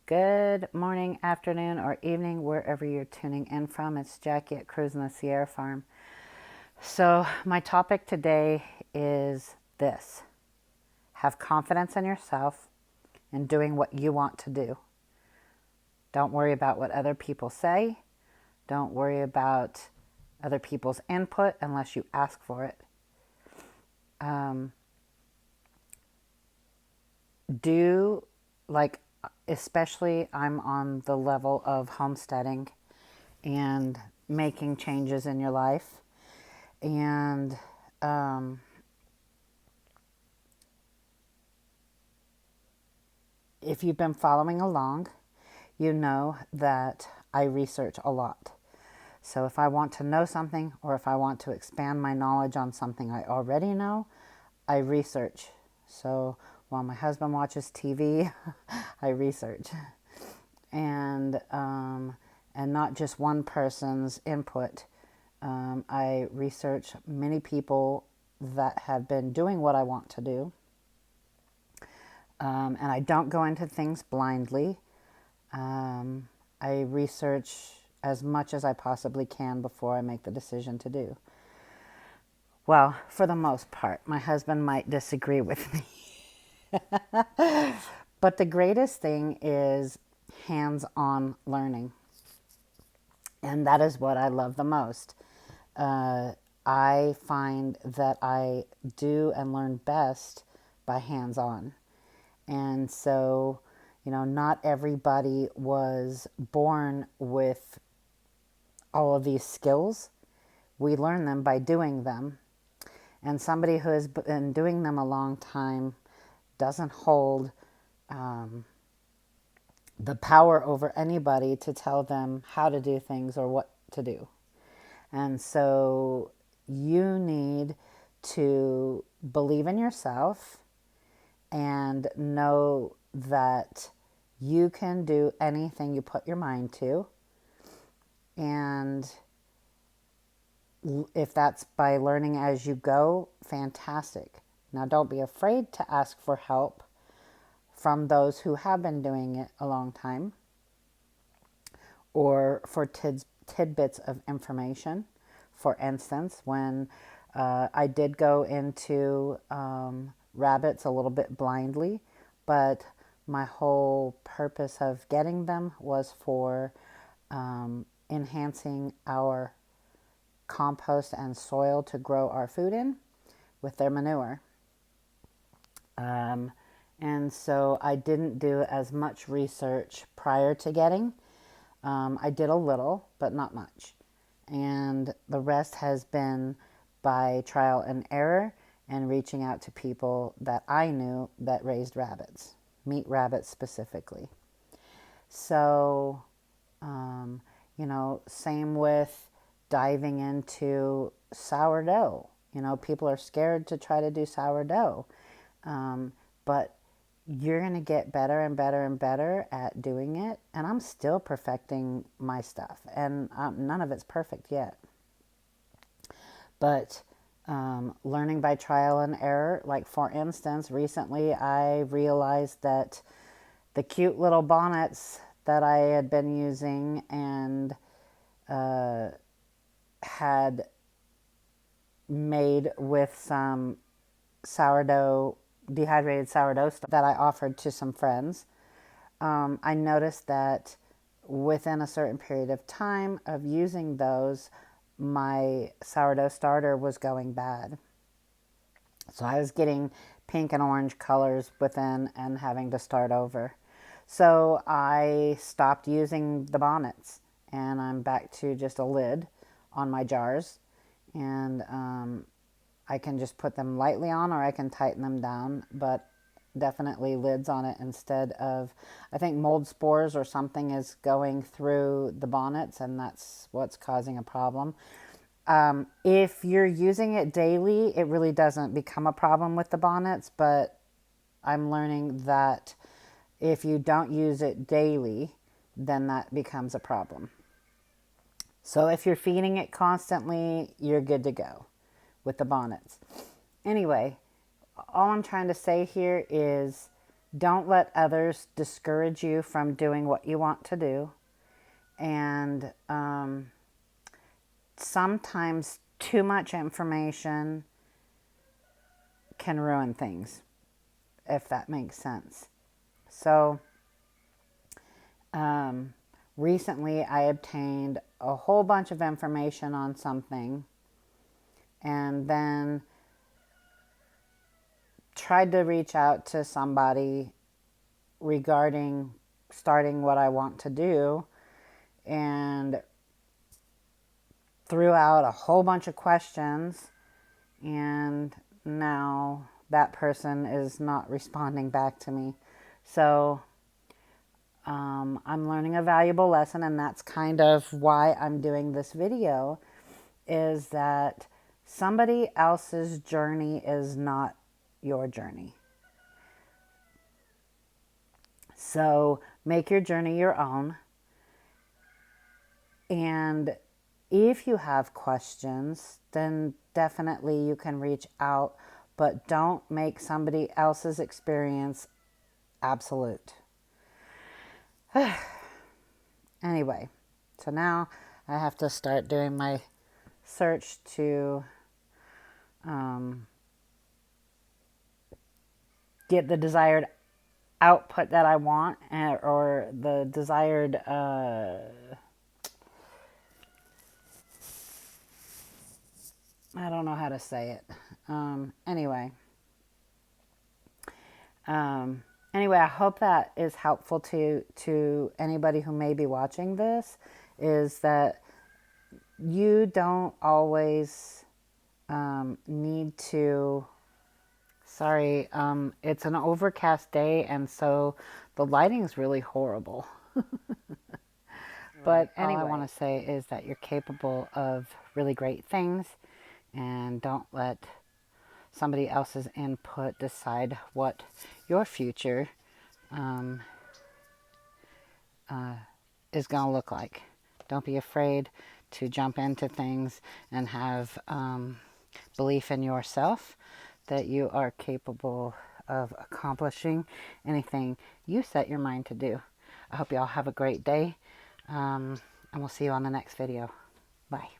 Good morning, afternoon, or evening, wherever you're tuning in from. It's Jackie at Cruise in the Sierra Farm. So, my topic today is this: have confidence in yourself and doing what you want to do. Don't worry about what other people say. Don't worry about other people's input unless you ask for it. Um, do like, especially I'm on the level of homesteading and making changes in your life. And um, if you've been following along, you know that I research a lot. So if I want to know something or if I want to expand my knowledge on something I already know, I research. So while my husband watches TV, I research. And and not just one person's input. I research many people that have been doing what I want to do. And I don't go into things blindly. I research as much as I possibly can before I make the decision to do. Well, for the most part, my husband might disagree with me. But the greatest thing is hands on learning. And that is what I love the most. Uh, I find that I do and learn best by hands on. And so, not everybody was born with all of these skills. We learn them by doing them. And somebody who has been doing them a long time doesn't hold the power over anybody to tell them how to do things or what to do. And so you need to believe in yourself and know that you can do anything you put your mind to. And if that's by learning as you go, fantastic. Now, don't be afraid to ask for help from those who have been doing it a long time or for tidbits of information. For instance, when I did go into rabbits a little bit blindly, but my whole purpose of getting them was for enhancing our compost and soil to grow our food in with their manure. Um, and so I didn't do as much research prior to getting. I did a little, but not much. And the rest has been by trial and error and reaching out to people that I knew that raised rabbits, meat rabbits specifically. So, same with diving into sourdough. People are scared to try to do sourdough, but you're going to get better and better and better at doing it. And I'm still perfecting my stuff, and none of it's perfect yet. But learning by trial and error, like for instance, recently I realized that the cute little bonnets that I had been using and had made with some sourdough, dehydrated sourdough stuff that I offered to some friends, I noticed that within a certain period of time of using those, my sourdough starter was going bad. So I was getting pink and orange colors within and having to start over. So I stopped using the bonnets and I'm back to just a lid on my jars. And I can just put them lightly on or I can tighten them down, but definitely lids on it instead of, I think mold spores or something is going through the bonnets and that's what's causing a problem. If you're using it daily, it really doesn't become a problem with the bonnets, but I'm learning that if you don't use it daily, then that becomes a problem. So if you're feeding it constantly, you're good to go with the bonnets. Anyway, all I'm trying to say here is Don't let others discourage you from doing what you want to do. And sometimes too much information can ruin things, if that makes sense. So, recently I obtained a whole bunch of information on something and then tried to reach out to somebody regarding starting what I want to do, and threw out a whole bunch of questions, and now that person is not responding back to me. So I'm learning a valuable lesson, and that's kind of why I'm doing this video, is that somebody else's journey is not your journey. So make your journey your own. And if you have questions, then definitely you can reach out, but don't make somebody else's experience absolute. Anyway, so now I have to start doing my search to get the desired output that I want, or the desired I don't know how to say it. Anyway, I hope that is helpful to anybody who may be watching this, is that you don't always need to... Sorry, it's an overcast day, and so the lighting's really horrible. But anyway, all I want to say is that you're capable of really great things, and don't let somebody else's input decide what your future is going to look like. Don't be afraid to jump into things and have belief in yourself that you are capable of accomplishing anything you set your mind to do. I hope you all have a great day, and we'll see you on the next video. Bye.